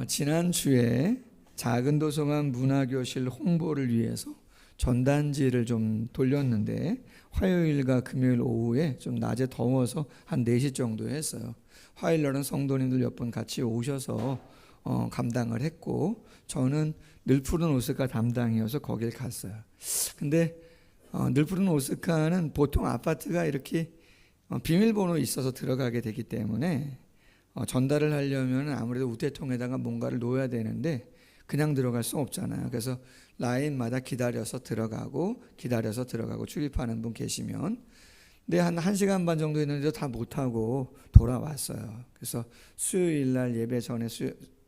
지난주에 작은 도서관 문화교실 홍보를 위해서 전단지를 좀 돌렸는데 화요일과 금요일 오후에 좀 낮에 더워서 한 4시 정도 했어요. 화요일 날은 성도님들 몇 분 같이 오셔서 감당을 했고, 저는 늘푸른 오스카 담당이어서 거길 갔어요. 근데 늘푸른 오스카는 보통 아파트가 이렇게 비밀번호 있어서 들어가게 되기 때문에 전달을 하려면 아무래도 우체통에다가 뭔가를 놓아야 되는데 그냥 들어갈 수 없잖아요. 그래서 라인마다 기다려서 들어가고 출입하는 분 계시면, 근데 한 1시간 반 정도 했는데도 다 못하고 돌아왔어요. 그래서 수요일 날 예배 전에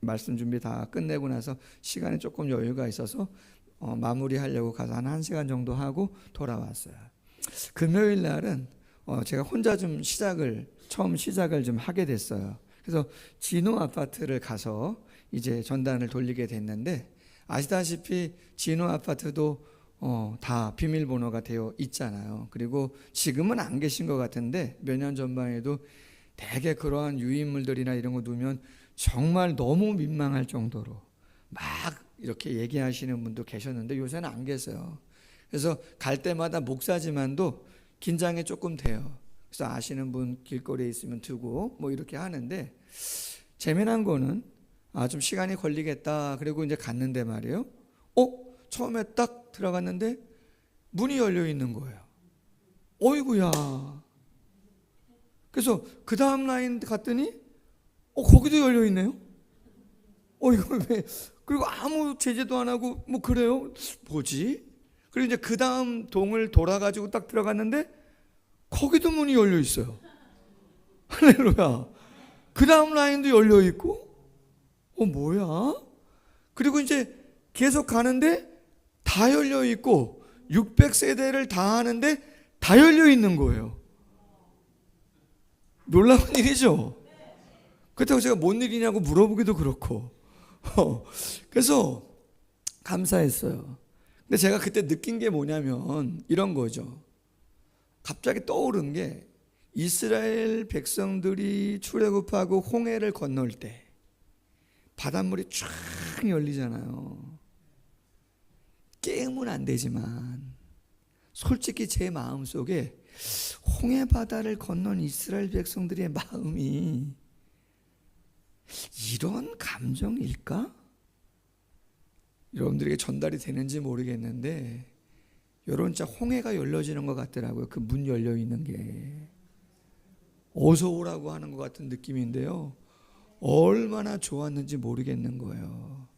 말씀 준비 다 끝내고 나서 시간이 조금 여유가 있어서 마무리하려고 가서 한 1시간 정도 하고 돌아왔어요. 금요일 날은 제가 혼자 좀 처음 시작을 좀 하게 됐어요. 그래서 진호 아파트를 가서 이제 전단을 돌리게 됐는데, 아시다시피 진호 아파트도 다 비밀번호가 되어 있잖아요. 그리고 지금은 안 계신 것 같은데 몇 년 전만 해도 대개 그러한 유인물들이나 이런 거 두면 정말 너무 민망할 정도로 막 이렇게 얘기하시는 분도 계셨는데 요새는 안 계세요. 그래서 갈 때마다 목사지만도 긴장이 조금 돼요. 그래서 아시는 분 길거리에 있으면 두고 뭐 이렇게 하는데, 재미난 거는 좀 시간이 걸리겠다 그리고 이제 갔는데 말이에요. 처음에 딱 들어갔는데 문이 열려 있는 거예요. 어이구야. 그래서 그 다음 라인 갔더니 거기도 열려 있네요. 이거 왜? 그리고 아무 제재도 안 하고 뭐 그래요? 뭐지? 그리고 이제 그 다음 동을 돌아가지고 딱 들어갔는데 거기도 문이 열려 있어요. 할렐루야. 그 다음 라인도 열려 있고, 뭐야? 그리고 이제 계속 가는데 다 열려 있고 600세대를 다 하는데 다 열려 있는 거예요. 놀라운 일이죠. 그렇다고 제가 뭔 일이냐고 물어보기도 그렇고 그래서 감사했어요. 근데 제가 그때 느낀 게 뭐냐면 이런 거죠. 갑자기 떠오른 게, 이스라엘 백성들이 출애굽하고 홍해를 건널 때 바닷물이 쫙 열리잖아요. 게임은 안 되지만 솔직히 제 마음속에 홍해 바다를 건넌 이스라엘 백성들의 마음이 이런 감정일까? 여러분들에게 전달이 되는지 모르겠는데 여러분 진짜 홍해가 열려지는 것 같더라고요. 그 문 열려 있는 게 어서 오라고 하는 것 같은 느낌인데요, 얼마나 좋았는지 모르겠는 거예요.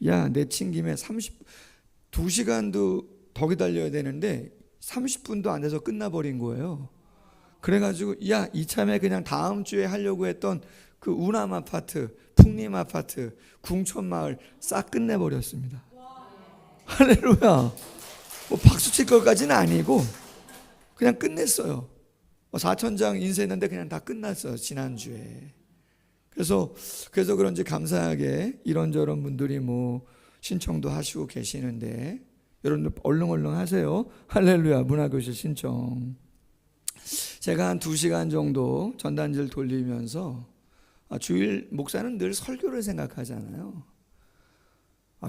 야, 내친김에 2시간도 더 기다려야 되는데 30분도 안 돼서 끝나버린 거예요. 그래가지고 야, 이참에 그냥 다음 주에 하려고 했던 그 우남 아파트, 풍림 아파트, 궁천마을 싹 끝내버렸습니다. 할렐루야. 박수 칠 것까지는 아니고 그냥 끝냈어요. 4천장 인쇄했는데 그냥 다 끝났어요, 지난주에. 그래서 그런지 감사하게 이런저런 분들이 뭐 신청도 하시고 계시는데, 여러분들 얼른 하세요. 할렐루야. 문화교실 신청. 제가 한 2시간 정도 전단지를 돌리면서 주일 목사는 늘 설교를 생각하잖아요.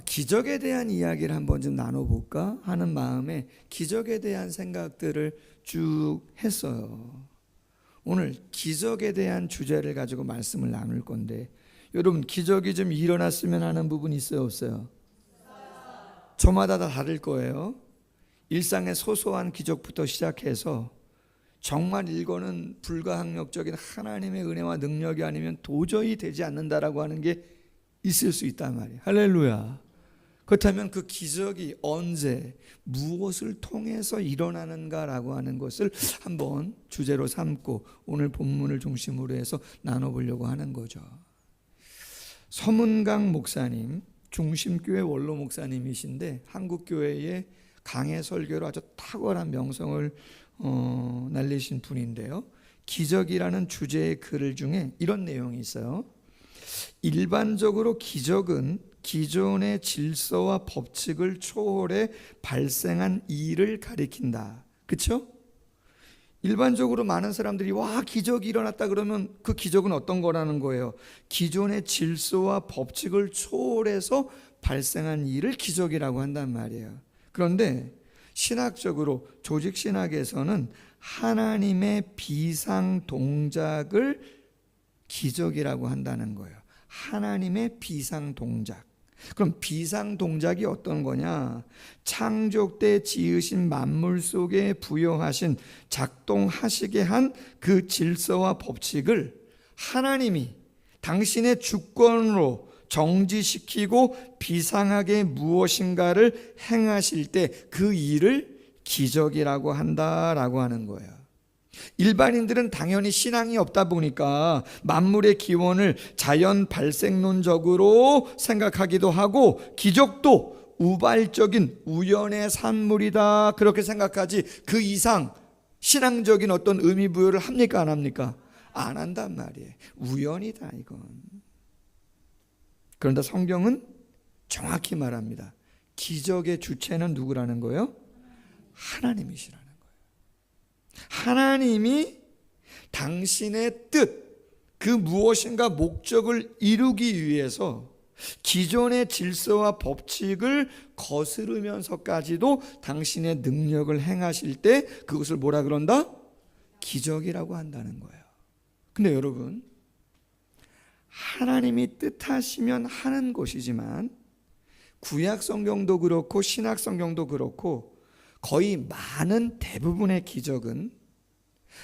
기적에 대한 이야기를 한번 좀 나눠볼까 하는 마음에 기적에 대한 생각들을 쭉 했어요. 오늘 기적에 대한 주제를 가지고 말씀을 나눌 건데, 여러분 기적이 좀 일어났으면 하는 부분이 있어요, 없어요? 저마다 다 다를 거예요. 일상의 소소한 기적부터 시작해서 정말 이거는 불가항력적인 하나님의 은혜와 능력이 아니면 도저히 되지 않는다라고 하는 게 있을 수 있단 말이에요. 할렐루야. 그렇다면 그 기적이 언제 무엇을 통해서 일어나는가라고 하는 것을 한번 주제로 삼고 오늘 본문을 중심으로 해서 나눠보려고 하는 거죠. 서문강 목사님, 중심교회 원로 목사님이신데 한국교회의 강해 설교로 아주 탁월한 명성을 날리신 분인데요, 기적이라는 주제의 글 중에 이런 내용이 있어요. 일반적으로 기적은 기존의 질서와 법칙을 초월해 발생한 일을 가리킨다. 그렇죠? 일반적으로 많은 사람들이 와, 기적이 일어났다 그러면 그 기적은 어떤 거라는 거예요? 기존의 질서와 법칙을 초월해서 발생한 일을 기적이라고 한단 말이에요. 그런데 신학적으로, 조직 신학에서는 하나님의 비상 동작을 기적이라고 한다는 거예요. 하나님의 비상 동작. 그럼 비상 동작이 어떤 거냐? 창조 때 지으신 만물 속에 부여하신, 작동하시게 한 그 질서와 법칙을 하나님이 당신의 주권으로 정지시키고 비상하게 무엇인가를 행하실 때 그 일을 기적이라고 한다라고 하는 거예요. 일반인들은 당연히 신앙이 없다 보니까 만물의 기원을 자연 발생론적으로 생각하기도 하고, 기적도 우발적인 우연의 산물이다 그렇게 생각하지, 그 이상 신앙적인 어떤 의미 부여를 합니까 안 합니까? 안 한단 말이에요. 우연이다 이건. 그런데 성경은 정확히 말합니다. 기적의 주체는 누구라는 거예요? 하나님이시라는 거예요. 하나님이 당신의 뜻, 그 무엇인가 목적을 이루기 위해서 기존의 질서와 법칙을 거스르면서까지도 당신의 능력을 행하실 때 그것을 뭐라 그런다? 기적이라고 한다는 거예요. 근데 여러분, 하나님이 뜻하시면 하는 것이지만 구약 성경도 그렇고 신약 성경도 그렇고 거의 많은 대부분의 기적은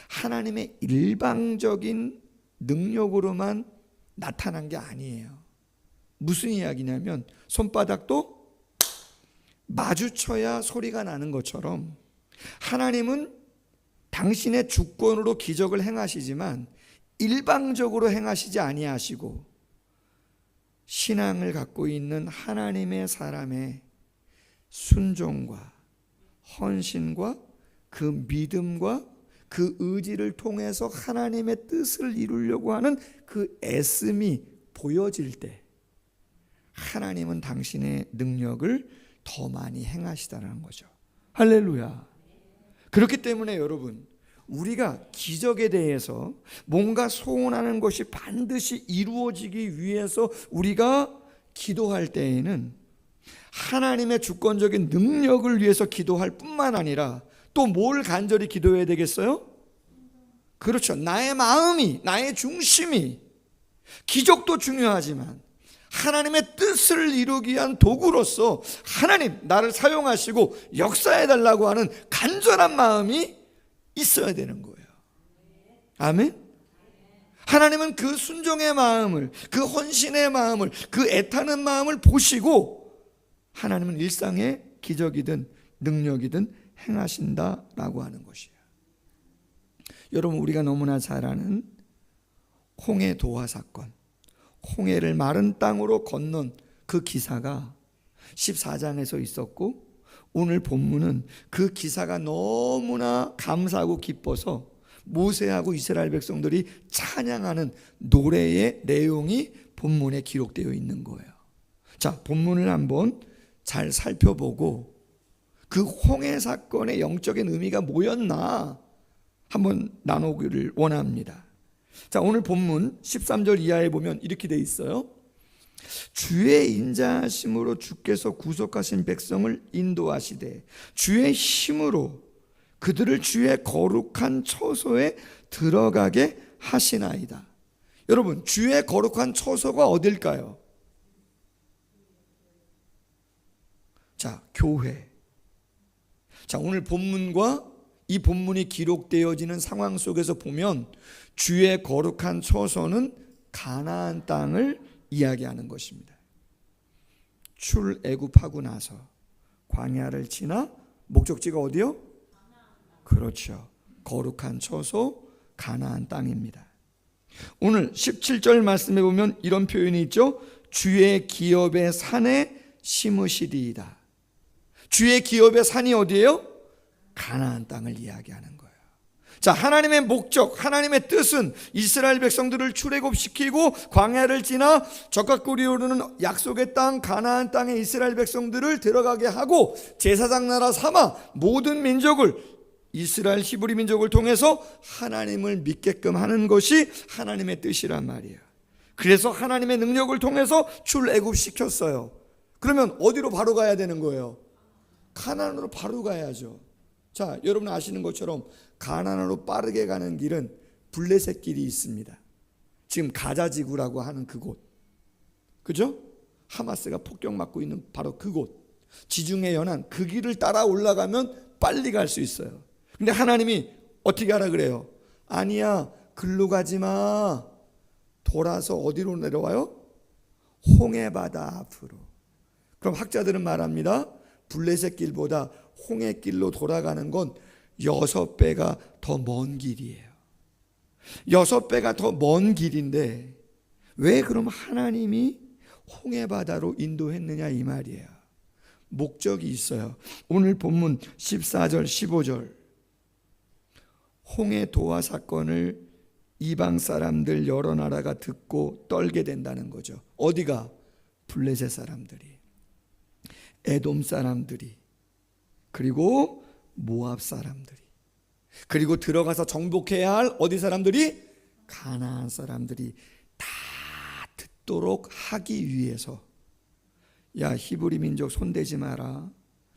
하나님의 일방적인 능력으로만 나타난 게 아니에요. 무슨 이야기냐면, 손바닥도 마주쳐야 소리가 나는 것처럼 하나님은 당신의 주권으로 기적을 행하시지만 일방적으로 행하시지 아니하시고, 신앙을 갖고 있는 하나님의 사람의 순종과 헌신과 그 믿음과 그 의지를 통해서 하나님의 뜻을 이루려고 하는 그 애씀이 보여질 때 하나님은 당신의 능력을 더 많이 행하시다는 거죠. 할렐루야. 그렇기 때문에 여러분, 우리가 기적에 대해서 뭔가 소원하는 것이 반드시 이루어지기 위해서 우리가 기도할 때에는 하나님의 주권적인 능력을 위해서 기도할 뿐만 아니라 또 뭘 간절히 기도해야 되겠어요? 그렇죠. 나의 마음이, 나의 중심이, 기적도 중요하지만 하나님의 뜻을 이루기 위한 도구로서 하나님 나를 사용하시고 역사해달라고 하는 간절한 마음이 있어야 되는 거예요. 아멘. 하나님은 그 순종의 마음을, 그 헌신의 마음을, 그 애타는 마음을 보시고 하나님은 일상의 기적이든 능력이든 행하신다라고 하는 것이에요. 여러분, 우리가 너무나 잘 아는 홍해 도화 사건, 홍해를 마른 땅으로 건넌 그 기사가 14장에서 있었고, 오늘 본문은 그 기사가 너무나 감사하고 기뻐서 모세하고 이스라엘 백성들이 찬양하는 노래의 내용이 본문에 기록되어 있는 거예요. 자, 본문을 한번 잘 살펴보고 그 홍해 사건의 영적인 의미가 뭐였나 한번 나누기를 원합니다. 자, 오늘 본문 13절 이하에 보면 이렇게 돼 있어요. 주의 인자하심으로 주께서 구속하신 백성을 인도하시되 주의 힘으로 그들을 주의 거룩한 처소에 들어가게 하시나이다. 여러분, 주의 거룩한 처소가 어딜까요? 자, 교회. 자, 오늘 본문과 이 본문이 기록되어지는 상황 속에서 보면 주의 거룩한 처소는 가나안 땅을 이야기하는 것입니다. 출애굽하고 나서 광야를 지나 목적지가 어디요? 그렇죠. 거룩한 처소 가나안 땅입니다. 오늘 17절 말씀에 보면 이런 표현이 있죠. 주의 기업의 산에 심으시리이다. 주의 기업의 산이 어디예요? 가나안 땅을 이야기하는 거예요. 자, 하나님의 목적, 하나님의 뜻은 이스라엘 백성들을 출애굽시키고 광야를 지나 적과 꿀이 흐르는 약속의 땅 가나안 땅에 이스라엘 백성들을 들어가게 하고 제사장 나라 삼아 모든 민족을 이스라엘 히브리 민족을 통해서 하나님을 믿게끔 하는 것이 하나님의 뜻이란 말이에요. 그래서 하나님의 능력을 통해서 출애굽시켰어요. 그러면 어디로 바로 가야 되는 거예요? 가나안으로 바로 가야죠. 자, 여러분 아시는 것처럼 가나안으로 빠르게 가는 길은 블레셋 길이 있습니다. 지금 가자지구라고 하는 그곳, 그죠? 하마스가 폭격받고 있는 바로 그곳, 지중해 연안 그 길을 따라 올라가면 빨리 갈 수 있어요. 근데 하나님이 어떻게 하라 그래요? 아니야, 글로 가지 마. 돌아서 어디로 내려와요? 홍해 바다 앞으로. 그럼 학자들은 말합니다. 블레셋 길보다 홍해 길로 돌아가는 건 6배가 더 먼 길이에요. 6배가 더 먼 길인데 왜 그럼 하나님이 홍해 바다로 인도했느냐 이 말이에요. 목적이 있어요. 오늘 본문 14절 15절, 홍해 도화 사건을 이방 사람들 여러 나라가 듣고 떨게 된다는 거죠. 어디가? 블레셋 사람들이, 에돔 사람들이, 그리고 모압 사람들이, 그리고 들어가서 정복해야 할 어디 사람들이? 가나안 사람들이 다 듣도록 하기 위해서, 야, 히브리 민족 손대지 마라.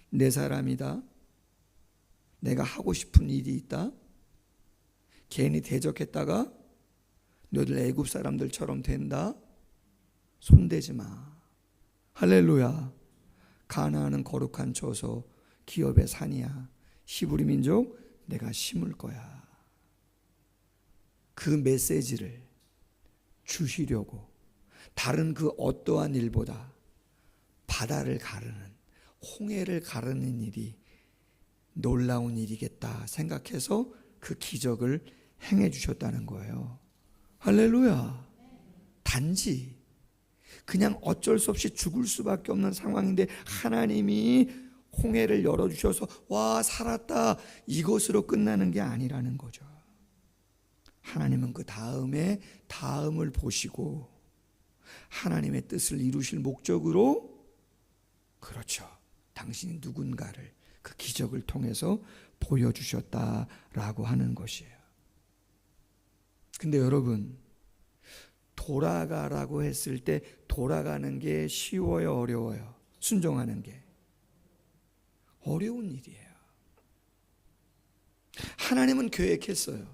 내 사람이다. 내가 하고 싶은 일이 있다. 괜히 대적했다가 너희들 애굽 사람들처럼 된다. 손대지 마. 할렐루야. 가나안은 거룩한 처소, 기업의 산이야. 히브리 민족 내가 심을 거야. 그 메시지를 주시려고 다른 그 어떠한 일보다 바다를 가르는, 홍해를 가르는 일이 놀라운 일이겠다 생각해서 그 기적을 행해 주셨다는 거예요. 할렐루야. 단지 그냥 어쩔 수 없이 죽을 수밖에 없는 상황인데 하나님이 홍해를 열어주셔서 와 살았다 이것으로 끝나는 게 아니라는 거죠. 하나님은 그 다음을 보시고 하나님의 뜻을 이루실 목적으로, 그렇죠, 당신이 누군가를 그 기적을 통해서 보여주셨다라고 하는 것이에요. 근데 여러분, 돌아가라고 했을 때 돌아가는 게 쉬워요, 어려워요? 순종하는 게 어려운 일이에요. 하나님은 계획했어요.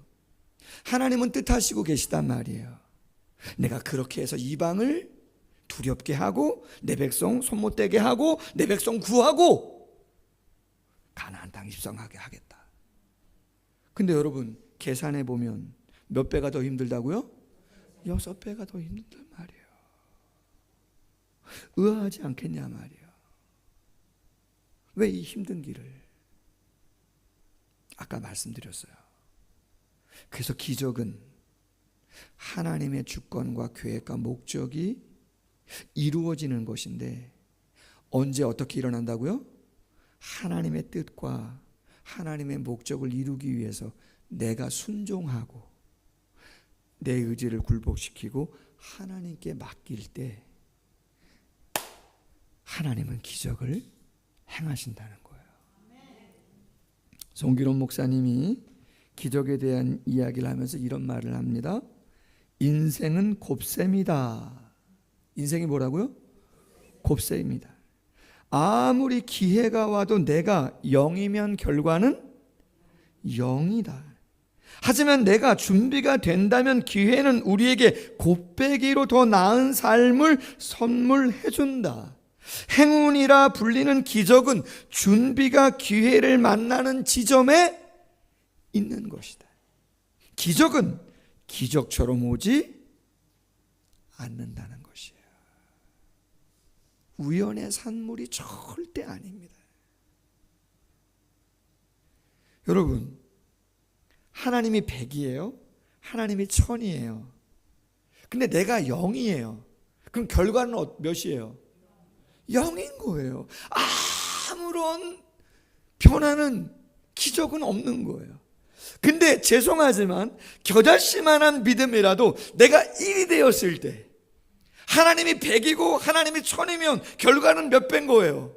하나님은 뜻하시고 계시단 말이에요. 내가 그렇게 해서 이방을 두렵게 하고 내 백성 손 못 대게 하고 내 백성 구하고 가나안 땅 입성하게 하겠다. 근데 여러분 계산해 보면 몇 배가 더 힘들다고요? 6배가 더 힘들단 말이에요. 의아하지 않겠냐 말이에요. 왜 이 힘든 길을? 아까 말씀드렸어요. 그래서 기적은 하나님의 주권과 계획과 목적이 이루어지는 것인데 언제 어떻게 일어난다고요? 하나님의 뜻과 하나님의 목적을 이루기 위해서 내가 순종하고 내 의지를 굴복시키고 하나님께 맡길 때 하나님은 기적을 행하신다는 거예요. 송기론 목사님이 기적에 대한 이야기를 하면서 이런 말을 합니다. 인생은 곱셈이다. 인생이 뭐라고요? 곱셈이다. 아무리 기회가 와도 내가 0이면 결과는 0이다. 하지만 내가 준비가 된다면 기회는 우리에게 곱배기로 더 나은 삶을 선물해 준다. 행운이라 불리는 기적은 준비가 기회를 만나는 지점에 있는 것이다. 기적은 기적처럼 오지 않는다는 것이에요. 우연의 산물이 절대 아닙니다. 여러분, 하나님이 100이에요? 하나님이 1000이에요. 근데 내가 0이에요. 그럼 결과는 몇이에요? 0인 거예요. 아무런 변화는, 기적은 없는 거예요. 근데 죄송하지만 겨자씨만한 믿음이라도 내가 1이 되었을 때, 하나님이 100이고 하나님이 1000이면 결과는 몇 배인 거예요?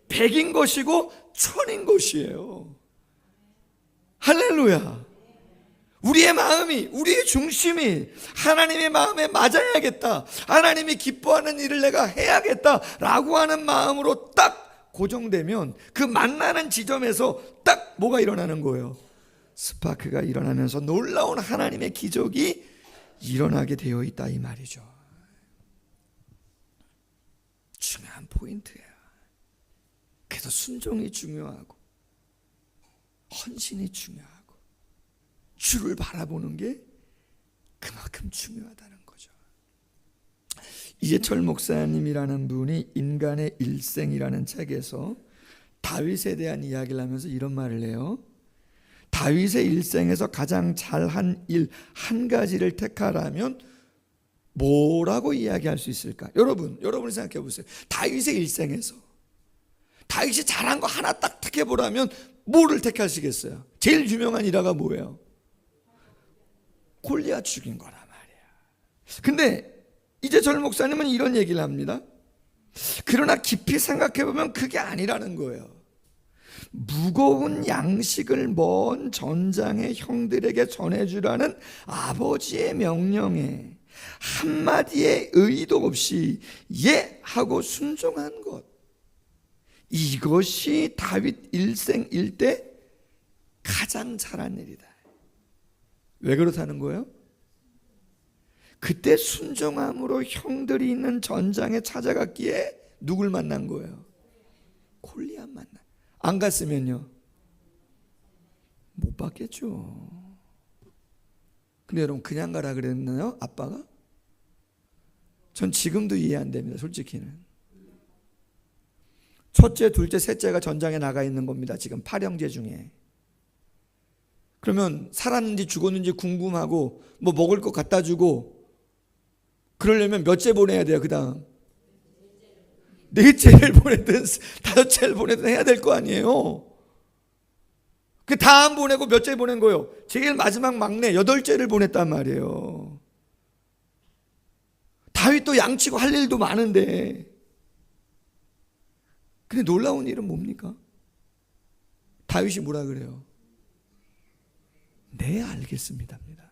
100인 것이고 1000인 것이에요. 할렐루야. 우리의 마음이, 우리의 중심이 하나님의 마음에 맞아야겠다, 하나님이 기뻐하는 일을 내가 해야겠다라고 하는 마음으로 딱 고정되면 그 만나는 지점에서 딱 뭐가 일어나는 거예요? 스파크가 일어나면서 놀라운 하나님의 기적이 일어나게 되어 있다, 이 말이죠. 중요한 포인트예요. 그래서 순종이 중요하고 헌신이 중요하고 주를 바라보는 게 그만큼 중요하다는 거죠. 이재철 목사님이라는 분이 인간의 일생이라는 책에서 다윗에 대한 이야기를 하면서 이런 말을 해요. 다윗의 일생에서 가장 잘한 일 한 가지를 택하라면 뭐라고 이야기할 수 있을까? 여러분이 생각해 보세요. 다윗의 일생에서 다윗이 잘한 거 하나 딱 택해보라면 뭐를 택하시겠어요? 제일 유명한 일화가 뭐예요? 골리앗 죽인 거란 말이야. 근데 이재철 목사님은 이런 얘기를 합니다. 그러나 깊이 생각해보면 그게 아니라는 거예요. 무거운 양식을 먼 전장의 형들에게 전해주라는 아버지의 명령에 한마디의 의의도 없이 예 하고 순종한 것, 이것이 다윗 일생 일대 가장 잘한 일이다. 왜 그렇다는 거예요? 그때 순종함으로 형들이 있는 전장에 찾아갔기에 누굴 만난 거예요? 골리앗 만나. 안 갔으면요? 못 받겠죠. 근데 여러분, 그냥 가라 그랬나요? 아빠가? 전 지금도 이해 안 됩니다, 솔직히는. 첫째, 둘째, 셋째가 전장에 나가 있는 겁니다, 지금 8형제 중에. 그러면 살았는지 죽었는지 궁금하고 뭐 먹을 거 갖다 주고 그러려면 몇째 보내야 돼요? 그 다음 넷째를 보내든 다섯째를 보내든 해야 될 거 아니에요. 그 다음 보내고 몇째 보낸 거예요? 제일 마지막 막내 8째를 보냈단 말이에요. 다윗도 양치고 할 일도 많은데. 근데 놀라운 일은 뭡니까? 다윗이 뭐라 그래요? 네, 알겠습니다입니다.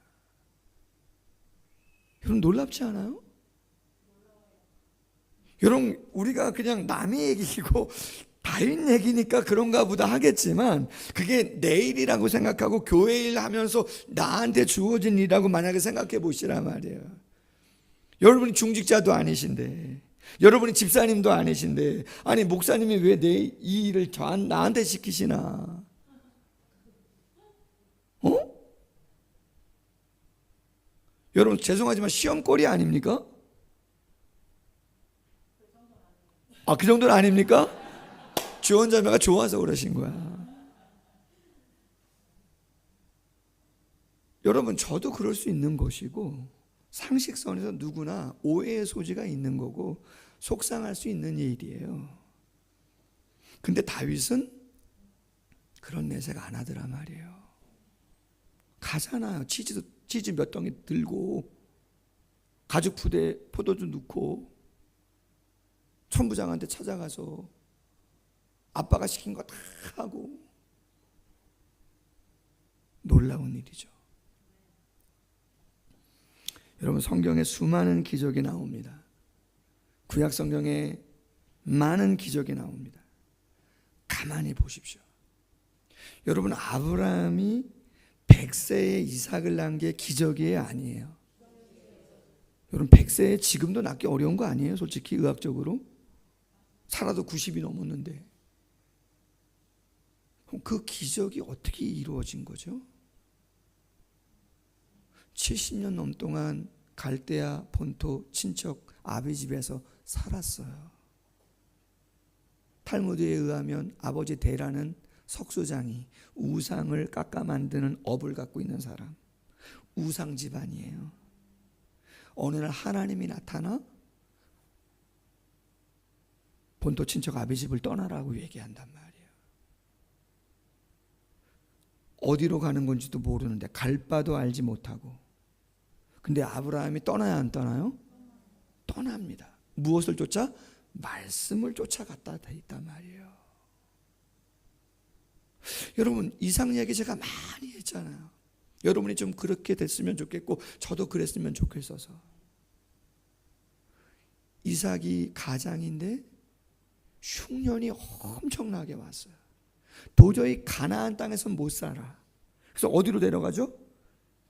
여러분, 놀랍지 않아요? 여러분, 우리가 그냥 남의 얘기고 다윗 얘기니까 그런가 보다 하겠지만 그게 내 일이라고 생각하고 교회 일 하면서 나한테 주어진 일이라고 만약에 생각해 보시란 말이에요. 여러분이 중직자도 아니신데, 여러분이 집사님도 아니신데, 아니 목사님이 왜 내 이 일을 나한테 시키시나? 여러분, 죄송하지만 시험거리 아닙니까? 그 정도는 아닙니까? 주원자매가 좋아서 그러신 거야. 여러분, 저도 그럴 수 있는 것이고 상식선에서 누구나 오해의 소지가 있는 거고 속상할 수 있는 일이에요. 근데 다윗은 그런 내색 안 하더라 말이에요. 가잖아요. 치즈 몇 덩이 들고 가죽 부대에 포도주 넣고 천부장한테 찾아가서 아빠가 시킨 거 다 하고. 놀라운 일이죠. 여러분, 성경에 수많은 기적이 나옵니다. 구약 성경에 많은 기적이 나옵니다. 가만히 보십시오. 여러분, 아브라함이 100세에 이삭을 낳은 게 기적이 아니에요. 여러분, 100세에 지금도 낳기 어려운 거 아니에요? 솔직히 의학적으로 살아도 90이 넘었는데. 그럼 그 기적이 어떻게 이루어진 거죠? 70년 넘동안 갈대아 본토 친척 아비 집에서 살았어요. 탈무드에 의하면 아버지 데라는 석수장이 우상을 깎아 만드는 업을 갖고 있는 사람, 우상 집안이에요. 어느 날 하나님이 나타나 본토 친척 아비 집을 떠나라고 얘기한단 말이에요. 어디로 가는 건지도 모르는데, 갈 바도 알지 못하고. 근데 아브라함이 떠나야 안 떠나요? 떠납니다. 무엇을 쫓아? 말씀을 쫓아갔다 있단 말이에요. 여러분, 이삭 이야기 제가 많이 했잖아요. 여러분이 좀 그렇게 됐으면 좋겠고 저도 그랬으면 좋겠어서. 이삭이 가장인데 흉년이 엄청나게 왔어요. 도저히 가나안 땅에서 못 살아. 그래서 어디로 내려가죠?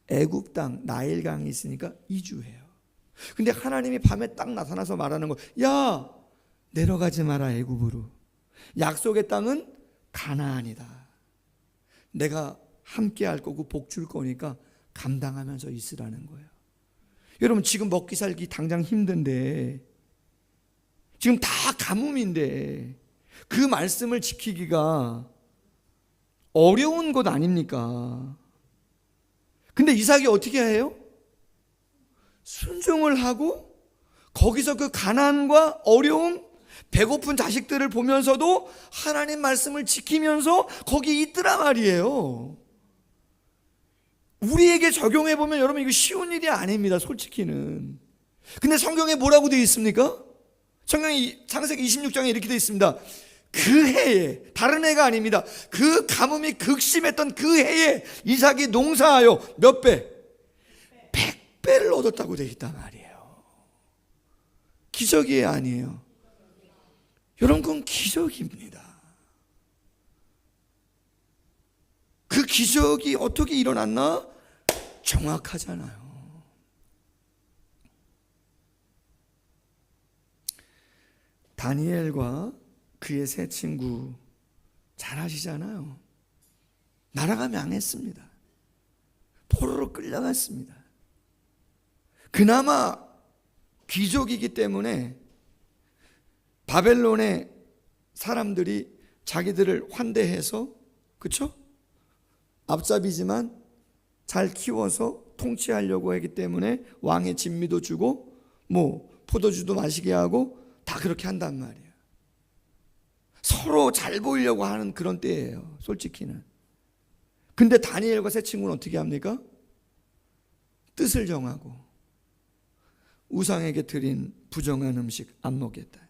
애굽 땅 나일강이 있으니까 이주해요. 근데 하나님이 밤에 딱 나타나서 말하는 거, 야, 내려가지 마라 애굽으로. 약속의 땅은 가나안이다. 내가 함께 할 거고 복 줄 거니까 감당하면서 있으라는 거예요. 여러분, 지금 먹기 살기 당장 힘든데, 지금 다 가뭄인데 그 말씀을 지키기가 어려운 것 아닙니까? 근데 이삭이 어떻게 해요? 순종을 하고 거기서 그 가난과 어려움, 배고픈 자식들을 보면서도 하나님 말씀을 지키면서 거기 있더라 말이에요. 우리에게 적용해 보면 여러분 이거 쉬운 일이 아닙니다, 솔직히는. 근데 성경에 뭐라고 되어 있습니까? 성경이 창세기 26장에 이렇게 되어 있습니다. 그 해에, 다른 해가 아닙니다. 그 가뭄이 극심했던 그 해에 이삭이 농사하여 몇 배? 100배를 얻었다고 되어 있단 말이에요. 기적이 아니에요. 여러분, 그건 기적입니다. 그 기적이 어떻게 일어났나? 정확하잖아요. 다니엘과 그의 세 친구 잘 아시잖아요. 나라가 망했습니다. 포로로 끌려갔습니다. 그나마 귀족이기 때문에 바벨론의 사람들이 자기들을 환대해서, 그렇죠? 앞잡이지만 잘 키워서 통치하려고 하기 때문에 왕의 진미도 주고 뭐 포도주도 마시게 하고 다 그렇게 한단 말이에요. 서로 잘 보이려고 하는 그런 때예요, 솔직히는. 근데 다니엘과 세 친구는 어떻게 합니까? 뜻을 정하고 우상에게 드린 부정한 음식 안 먹겠다.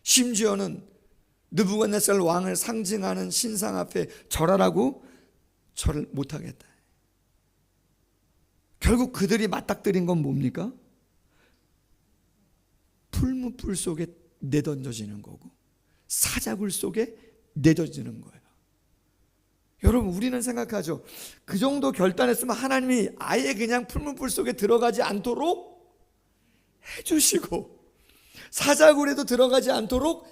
심지어는 느부갓네살 왕을 상징하는 신상 앞에 절하라고 절을 못하겠다. 결국 그들이 맞닥뜨린 건 뭡니까? 풀무불 속에 내던져지는 거고 사자굴 속에 내던지는 거예요. 여러분, 우리는 생각하죠. 그 정도 결단했으면 하나님이 아예 그냥 풀무불 속에 들어가지 않도록 해주시고 사자굴에도 들어가지 않도록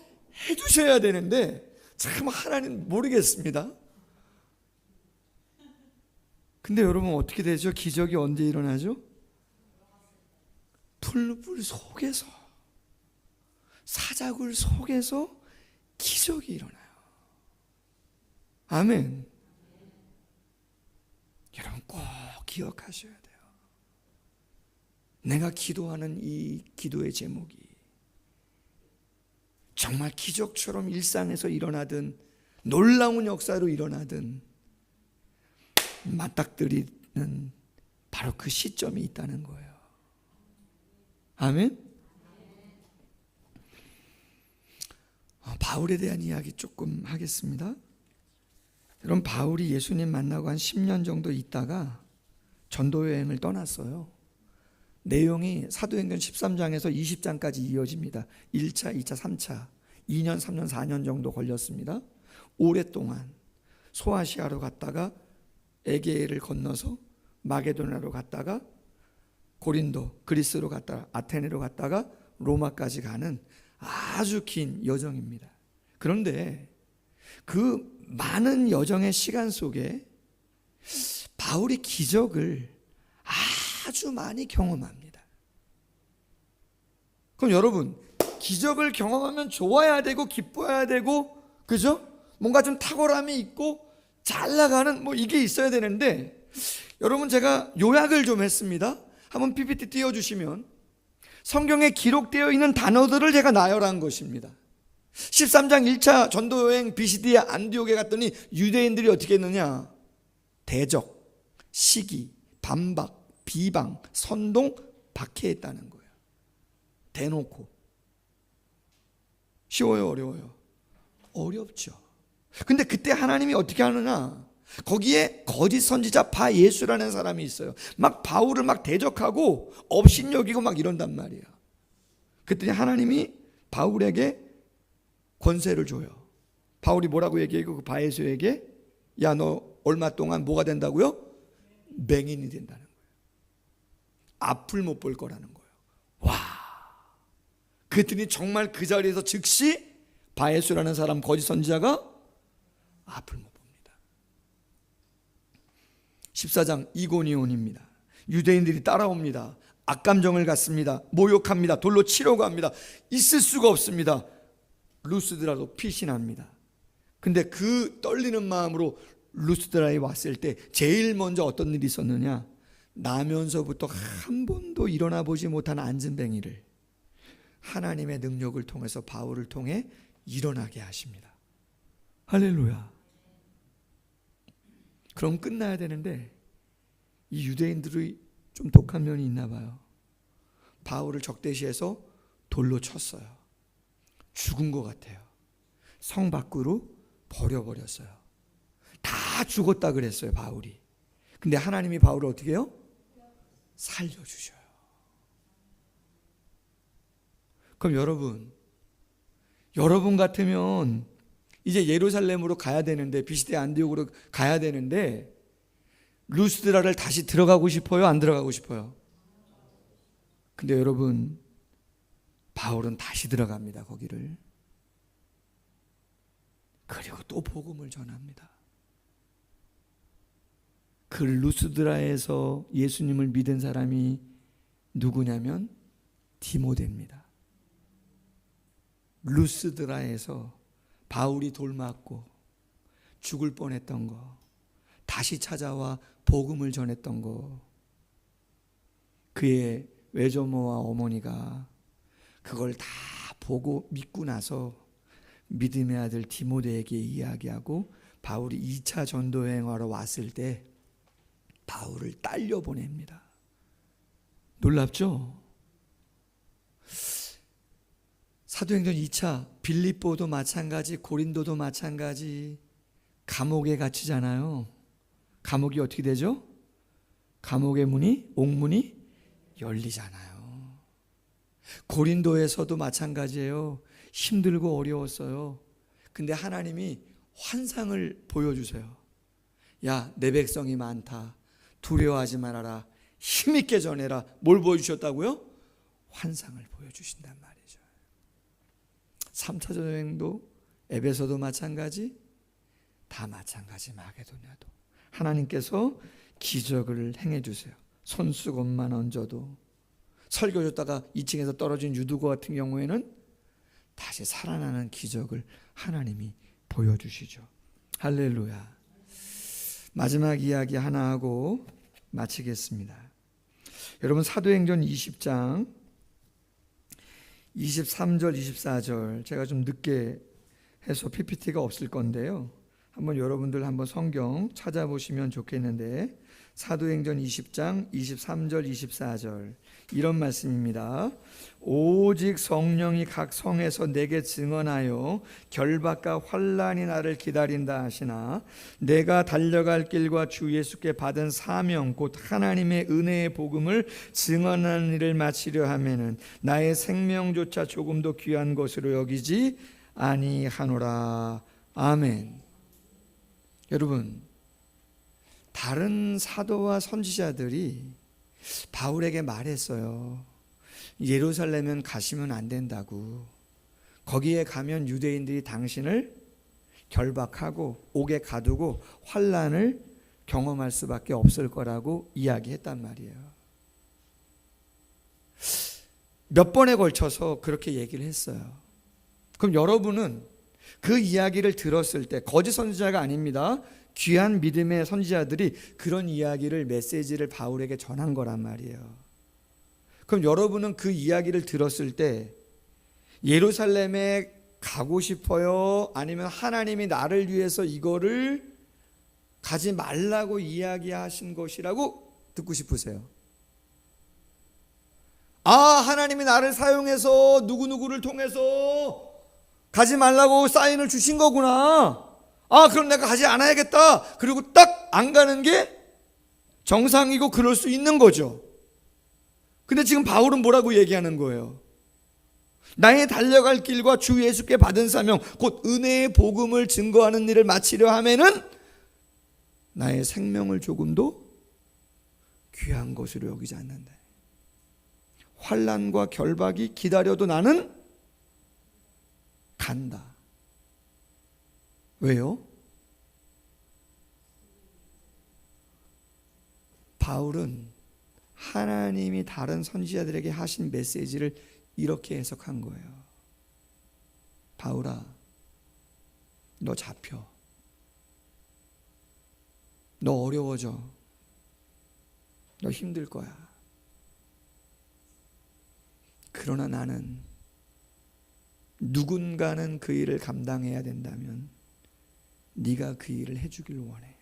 해주셔야 되는데, 참 하나님 모르겠습니다. 근데 여러분, 어떻게 되죠? 기적이 언제 일어나죠? 풀무불 속에서, 사자굴 속에서 기적이 일어나요. 아멘. 여러분, 꼭 기억하셔야 돼요. 내가 기도하는 이 기도의 제목이 정말 기적처럼 일상에서 일어나든 놀라운 역사로 일어나든 맞닥뜨리는 바로 그 시점이 있다는 거예요. 아멘. 바울에 대한 이야기 조금 하겠습니다. 여러분, 바울이 예수님 만나고 한 10년 정도 있다가 전도 여행을 떠났어요. 내용이 사도행전 13장에서 20장까지 이어집니다. 1차, 2차, 3차 2년, 3년, 4년 정도 걸렸습니다. 오랫동안 소아시아로 갔다가 에게해를 건너서 마게도냐로 갔다가 고린도, 그리스로 갔다가 아테네로 갔다가 로마까지 가는 아주 긴 여정입니다. 그런데 그 많은 여정의 시간 속에 바울이 기적을 아주 많이 경험합니다. 그럼 여러분, 기적을 경험하면 좋아야 되고 기뻐야 되고, 그죠? 뭔가 좀 탁월함이 있고 잘 나가는 뭐 이게 있어야 되는데, 여러분, 제가 요약을 좀 했습니다. 한번 PPT 띄워주시면 성경에 기록되어 있는 단어들을 제가 나열한 것입니다. 13장 1차 전도여행 비시디아 안디옥에 갔더니 유대인들이 어떻게 했느냐? 대적, 시기, 반박, 비방, 선동, 박해했다는 거예요. 대놓고. 쉬워요, 어려워요? 어렵죠. 근데 그때 하나님이 어떻게 하느냐? 거기에 거짓 선지자 바 예수라는 사람이 있어요. 막 바울을 막 대적하고 업신여기고 막 이런단 말이야. 그랬더니 하나님이 바울에게 권세를 줘요. 바울이 뭐라고 얘기해요? 그 바 예수에게, 야, 너 얼마 동안 뭐가 된다고요? 맹인이 된다는 거예요. 앞을 못 볼 거라는 거예요. 와! 그랬더니 정말 그 자리에서 즉시 바 예수라는 사람 거짓 선지자가 앞을 못 봅니다. 14장 이고니온입니다. 유대인들이 따라옵니다. 악감정을 갖습니다. 모욕합니다. 돌로 치려고 합니다. 있을 수가 없습니다. 루스드라도 피신합니다. 근데 그 떨리는 마음으로 루스드라에 왔을 때 제일 먼저 어떤 일이 있었느냐? 나면서부터 한 번도 일어나 보지 못한 안진뱅이를 하나님의 능력을 통해서 바울을 통해 일어나게 하십니다. 할렐루야. 그럼 끝나야 되는데 이 유대인들이 좀 독한 면이 있나 봐요. 바울을 적대시해서 돌로 쳤어요. 죽은 것 같아요. 성 밖으로 버려버렸어요. 다 죽었다 그랬어요, 바울이. 근데 하나님이 바울을 어떻게 해요? 살려주셔요. 그럼 여러분 같으면 이제 예루살렘으로 가야 되는데, 비시대 안디옥으로 가야 되는데 루스드라를 다시 들어가고 싶어요? 안 들어가고 싶어요? 근데 여러분, 바울은 다시 들어갑니다, 거기를. 그리고 또 복음을 전합니다. 그 루스드라에서 예수님을 믿은 사람이 누구냐면 디모데입니다. 루스드라에서 바울이 돌 맞고 죽을 뻔했던 거, 다시 찾아와 복음을 전했던 거, 그의 외조모와 어머니가 그걸 다 보고 믿고 나서 믿음의 아들 디모데에게 이야기하고 바울이 2차 전도여행하러 왔을 때 바울을 딸려 보냅니다. 놀랍죠? 사도행전 2차 빌립보도 마찬가지, 고린도도 마찬가지, 감옥에 갇히잖아요. 감옥이 어떻게 되죠? 감옥의 문이, 옥문이 열리잖아요. 고린도에서도 마찬가지예요. 힘들고 어려웠어요. 근데 하나님이 환상을 보여주세요. 야, 내 백성이 많다. 두려워하지 말아라. 힘있게 전해라. 뭘 보여주셨다고요? 환상을 보여주신단 말이죠. 3차 전도여행도, 에베소도 마찬가지, 다 마찬가지. 마게도냐도 하나님께서 기적을 행해 주세요. 손수건만 얹어도. 설교 줬다가 2층에서 떨어진 유두거 같은 경우에는 다시 살아나는 기적을 하나님이 보여주시죠. 할렐루야. 마지막 이야기 하나 하고 마치겠습니다. 여러분, 사도행전 20장 23절 24절, 제가 좀 늦게 해서 PPT가 없을 건데요, 한번 여러분들 한번 성경 찾아보시면 좋겠는데, 사도행전 20장 23절 24절 이런 말씀입니다. 오직 성령이 각 성에서 내게 증언하여 결박과 환난이 나를 기다린다 하시나, 내가 달려갈 길과 주 예수께 받은 사명 곧 하나님의 은혜의 복음을 증언하는 일을 마치려 하면은 나의 생명조차 조금도 귀한 것으로 여기지 아니하노라. 아멘. 여러분, 다른 사도와 선지자들이 바울에게 말했어요. 예루살렘은 가시면 안 된다고. 거기에 가면 유대인들이 당신을 결박하고 옥에 가두고 환난을 경험할 수밖에 없을 거라고 이야기했단 말이에요. 몇 번에 걸쳐서 그렇게 얘기를 했어요. 그럼 여러분은 그 이야기를 들었을 때, 거짓 선지자가 아닙니다, 귀한 믿음의 선지자들이 그런 이야기를, 메시지를 바울에게 전한 거란 말이에요. 그럼 여러분은 그 이야기를 들었을 때 예루살렘에 가고 싶어요? 아니면 하나님이 나를 위해서 이거를 가지 말라고 이야기하신 것이라고 듣고 싶으세요? 아, 하나님이 나를 사용해서 누구누구를 통해서 가지 말라고 사인을 주신 거구나. 그럼 내가 가지 않아야겠다. 그리고 딱 안 가는 게 정상이고 그럴 수 있는 거죠. 근데 지금 바울은 뭐라고 얘기하는 거예요? 나의 달려갈 길과 주 예수께 받은 사명, 곧 은혜의 복음을 증거하는 일을 마치려 하면은 나의 생명을 조금도 귀한 것으로 여기지 않는다. 환난과 결박이 기다려도 나는 간다. 왜요? 바울은 하나님이 다른 선지자들에게 하신 메시지를 이렇게 해석한 거예요. 바울아, 너 잡혀. 너 어려워져. 너 힘들 거야. 그러나 나는 누군가는 그 일을 감당해야 된다면 네가 그 일을 해주길 원해.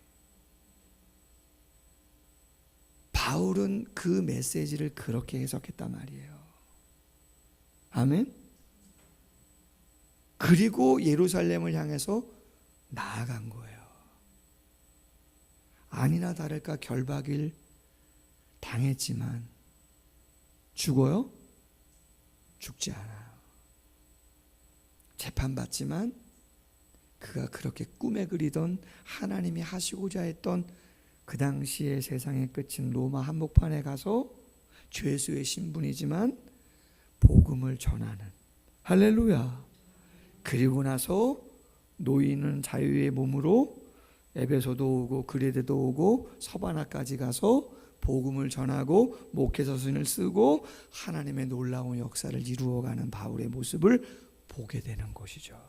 바울은 그 메시지를 그렇게 해석했단 말이에요. 아멘. 그리고 예루살렘을 향해서 나아간 거예요. 아니나 다를까 결박을 당했지만 죽어요? 죽지 않아요. 재판받지만 그가 그렇게 꿈에 그리던 하나님이 하시고자 했던 그 당시의 세상의 끝인 로마 한복판에 가서 죄수의 신분이지만 복음을 전하는, 할렐루야. 그리고 나서 노인은 자유의 몸으로 에베소도 오고 그레데도 오고 서바나까지 가서 복음을 전하고 목회서신을 쓰고 하나님의 놀라운 역사를 이루어가는 바울의 모습을 보게 되는 것이죠.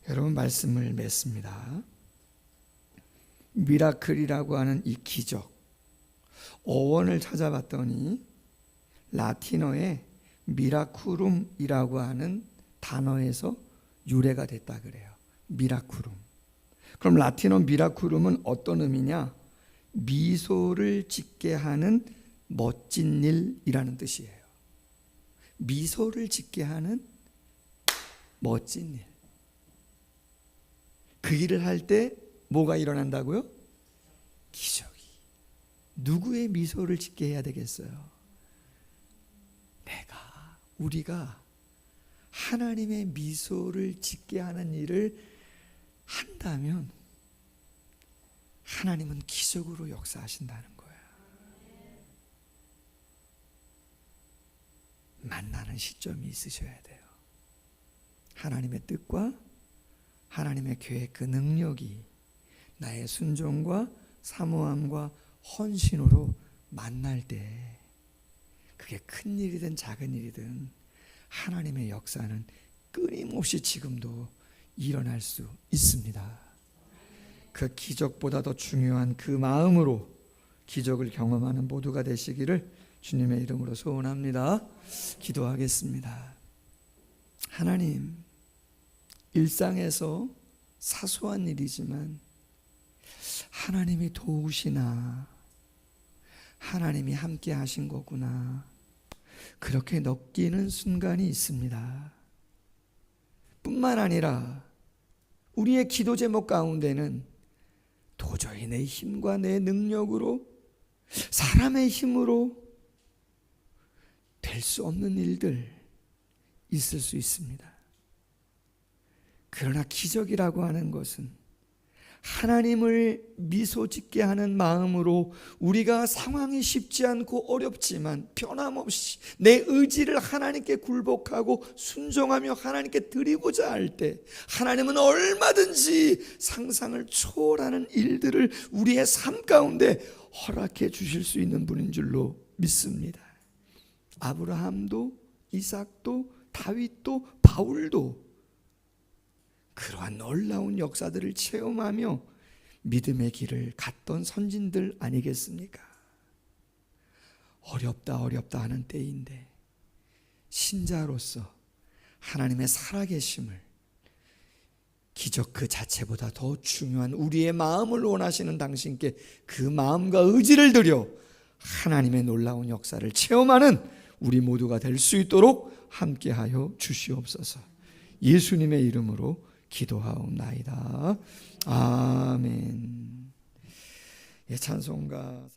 여러분, 말씀을 맺습니다. 미라클이라고 하는 이 기적, 어원을 찾아봤더니 라틴어의 미라쿠룸이라고 하는 단어에서 유래가 됐다 그래요. 미라쿠룸. 그럼 라틴어 미라쿠룸은 어떤 의미냐? 미소를 짓게 하는 멋진 일이라는 뜻이에요. 미소를 짓게 하는 멋진 일. 그 일을 할 때 뭐가 일어난다고요? 기적이. 누구의 미소를 짓게 해야 되겠어요? 우리가 하나님의 미소를 짓게 하는 일을 한다면 하나님은 기적으로 역사하신다는 거야. 만나는 시점이 있으셔야 돼요. 하나님의 뜻과 하나님의 계획, 그 능력이 나의 순종과 사모함과 헌신으로 만날 때, 그게 큰 일이든 작은 일이든 하나님의 역사는 끊임없이 지금도 일어날 수 있습니다. 그 기적보다 더 중요한 그 마음으로 기적을 경험하는 모두가 되시기를 주님의 이름으로 소원합니다. 기도하겠습니다. 하나님, 일상에서 사소한 일이지만 하나님이 도우시나, 하나님이 함께 하신 거구나, 그렇게 느끼는 순간이 있습니다. 뿐만 아니라 우리의 기도 제목 가운데는 도저히 내 힘과 내 능력으로, 사람의 힘으로 될 수 없는 일들 있을 수 있습니다. 그러나 기적이라고 하는 것은 하나님을 미소 짓게 하는 마음으로, 우리가 상황이 쉽지 않고 어렵지만 변함없이 내 의지를 하나님께 굴복하고 순종하며 하나님께 드리고자 할 때 하나님은 얼마든지 상상을 초월하는 일들을 우리의 삶 가운데 허락해 주실 수 있는 분인 줄로 믿습니다. 아브라함도 이삭도 다윗도 바울도 그러한 놀라운 역사들을 체험하며 믿음의 길을 갔던 선진들 아니겠습니까? 어렵다 하는 때인데 신자로서 하나님의 살아계심을, 기적 그 자체보다 더 중요한 우리의 마음을 원하시는 당신께 그 마음과 의지를 들여 하나님의 놀라운 역사를 체험하는 우리 모두가 될 수 있도록 함께하여 주시옵소서. 예수님의 이름으로 기도하옵나이다. 아멘. 예, 찬송가